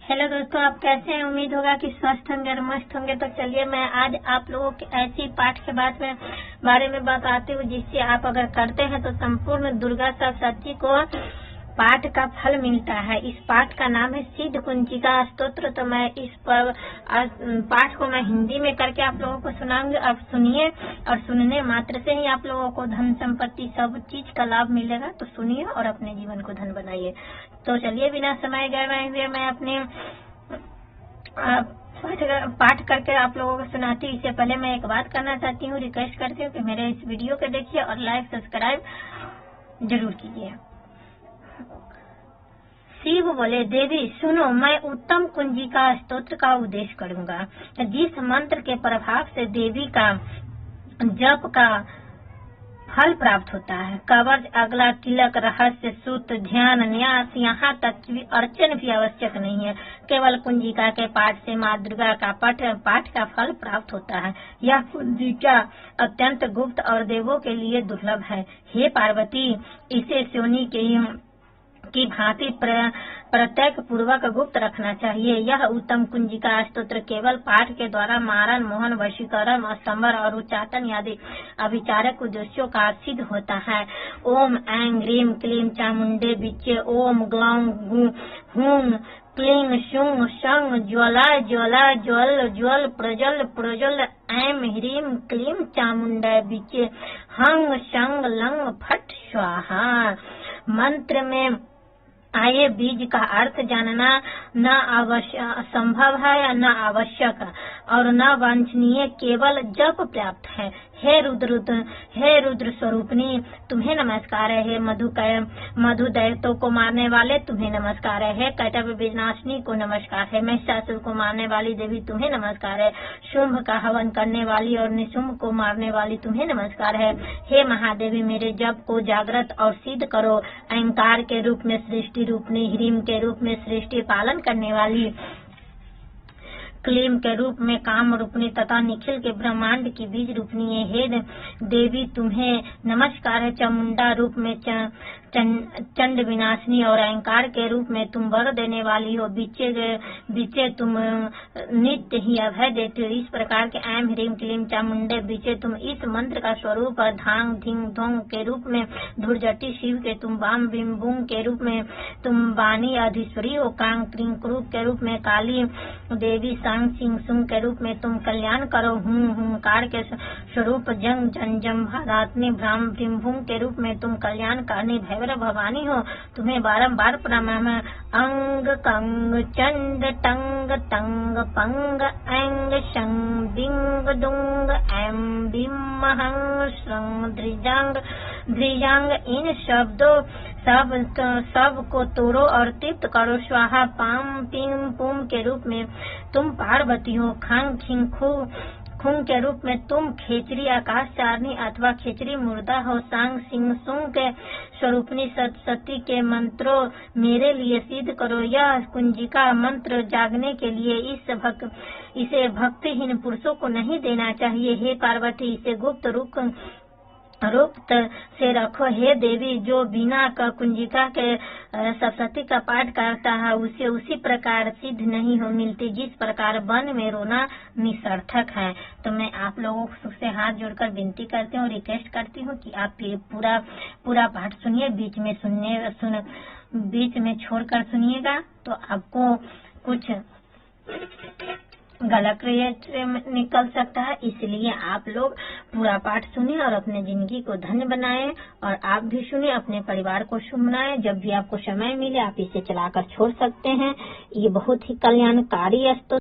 Hello दोस्तों, आप कैसे हैं? उम्मीद होगा कि स्वस्थ होंगे और मस्त होंगे। तो चलिए मैं आज आप लोगों के ऐसी पाठ के बारे में बताती हूँ जिससे आप अगर करते हैं तो संपूर्ण दुर्गा सप्तशती को पाठ का फल मिलता है। इस पाठ का नाम है सिद्ध कुंजिका स्तोत्र। तो मैं इस पाठ को मैं हिंदी में करके आप लोगों को सुनाऊंगी। आप सुनिए और सुनने मात्र से ही आप लोगों को धन संपत्ति सब चीज का लाभ मिलेगा। तो सुनिए और अपने जीवन को धन बनाइए। तो चलिए बिना समय गवाए हुए मैं अपने पाठ करके आप लोगों को सुनाती हूँ। इससे पहले मैं एक बात करना चाहती हूँ, रिक्वेस्ट करती हूँ कि मेरे इस वीडियो को देखिए और लाइक सब्सक्राइब जरूर कीजिए। शिव बोले, देवी सुनो, मैं उत्तम कुंजिका स्तोत्र का उपदेश करूंगा जिस मंत्र के प्रभाव से देवी का जप का फल प्राप्त होता है। कवच, अगला, तिलक, रहस्य, सूत्र, ध्यान, न्यास, यहाँ तक कि अर्चन भी आवश्यक नहीं है। केवल कुंजिका के पाठ से माँ दुर्गा का पाठ का फल प्राप्त होता है। यह कुंजिका अत्यंत गुप्त और देवों के लिए दुर्लभ है। हे पार्वती, इसे सोनी की भांति प्रत्येक पूर्वक गुप्त रखना चाहिए। यह उत्तम कुंजिका स्तोत्र केवल पाठ के द्वारा मारण, मोहन, वशीकरण, संवर और उच्चाटन आदि अभिचारक उद्देश्यों का सिद्ध होता है। ओम ऐं ग्रीम क्लीम चामुंडे बिच्चे, ओम ग्लौं हूं क्लीं शुं शं ज्वलाय ज्वलाय ज्वल ज्वल प्रज्वल प्रज्वल, ऐं ह्रीं क्लीं चामुंडे बिच्चे, हं शं लं फट स्वाहा। मंत्र में आए बीज का अर्थ जानना न असंभव है, न आवश्यक और न वांछनीय, केवल जप पर्याप्त है। हे रुद्र स्वरूपिणी, तुम्हें नमस्कार है। हे मधु दैत्यों को मारने वाले, तुम्हें नमस्कार है। हे कैटभ विनाशिनी को नमस्कार है। महिषासुर को मारने वाली देवी, तुम्हें नमस्कार है। शुंभ का हवन करने वाली और निशुंभ को मारने वाली, तुम्हें नमस्कार है। हे महादेवी, मेरे जप को जागृत और सिद्ध करो। अहंकार के रूप में सृष्टि रूपनी, ह्रीम के रूप में सृष्टि पालन करने वाली, क्लीम के रूप में काम रूपनी तथा निखिल के ब्रह्मांड की बीज रूपनी है। हे देवी, तुम्हें नमस्कार है। चामुंडा रूप में चंड विनाशिनी और अहंकार के रूप में तुम वर देने वाली हो। बीचे तुम नित्य ही अभय देती हो। इस प्रकार के ऐं ह्रीम क्लीम चामुंडे बीचे तुम इस मंत्र का स्वरूप धांग धिंग धोंग के रूप में धुरजटी शिव के तुम वाम बिम बूंग के रूप में तुम वाणी अधीश्वरी हो। कांग क्रीं क्रूप के रूप में काली देवी, सांग सिंह सुंग के रूप में तुम कल्याण करो। हुंकार के स्वरूप जंग जंजम भादात्मी भ्राम भीम भूंग के रूप में तुम कल्याण करनी भवानी हो। तुम्हें बारंबार प्रणाम। अंग कंग चंड टंग तंग पंग ऐंग शंग बिंग दुंग ऐं बिम हंग श्रंग द्रिजांग, इन शब्दों सब को तोड़ो और तृप्त करो। स्वाहा पाम पिंग पुम के रूप में तुम पार्वती हो। खांग खिंग खुंग के रूप में तुम खेचरी आकाश चारनी अथवा खेचरी मुर्दा हो। सांग सिंह सुंग के स्वरूपनी सती के मंत्रों मेरे लिए सिद्ध करो। यह कुंजिका मंत्र जागने के लिए इसे भक्तिहीन पुरुषों को नहीं देना चाहिए। हे पार्वती, इसे गुप्त रूप से रखो। हे देवी, जो बिना कुंजिका के सप्तशती का पाठ करता है उसे उसी प्रकार सिद्ध नहीं हो मिलती जिस प्रकार वन में रोना निरर्थक है। तो मैं आप लोगों से हाथ जोड़कर विनती करती हूँ, रिक्वेस्ट करती हूँ कि आप ये पूरा पाठ सुनिए। बीच में छोड़कर सुनिएगा तो आपको कुछ गलत निकल सकता है। इसलिए आप लोग पूरा पाठ सुनिए और अपने जिंदगी को धन्य बनाएं। और आप भी सुनिए, अपने परिवार को शुभ बनाएं। जब भी आपको समय मिले आप इसे चलाकर छोड़ सकते हैं। ये बहुत ही कल्याणकारी स्तोत्र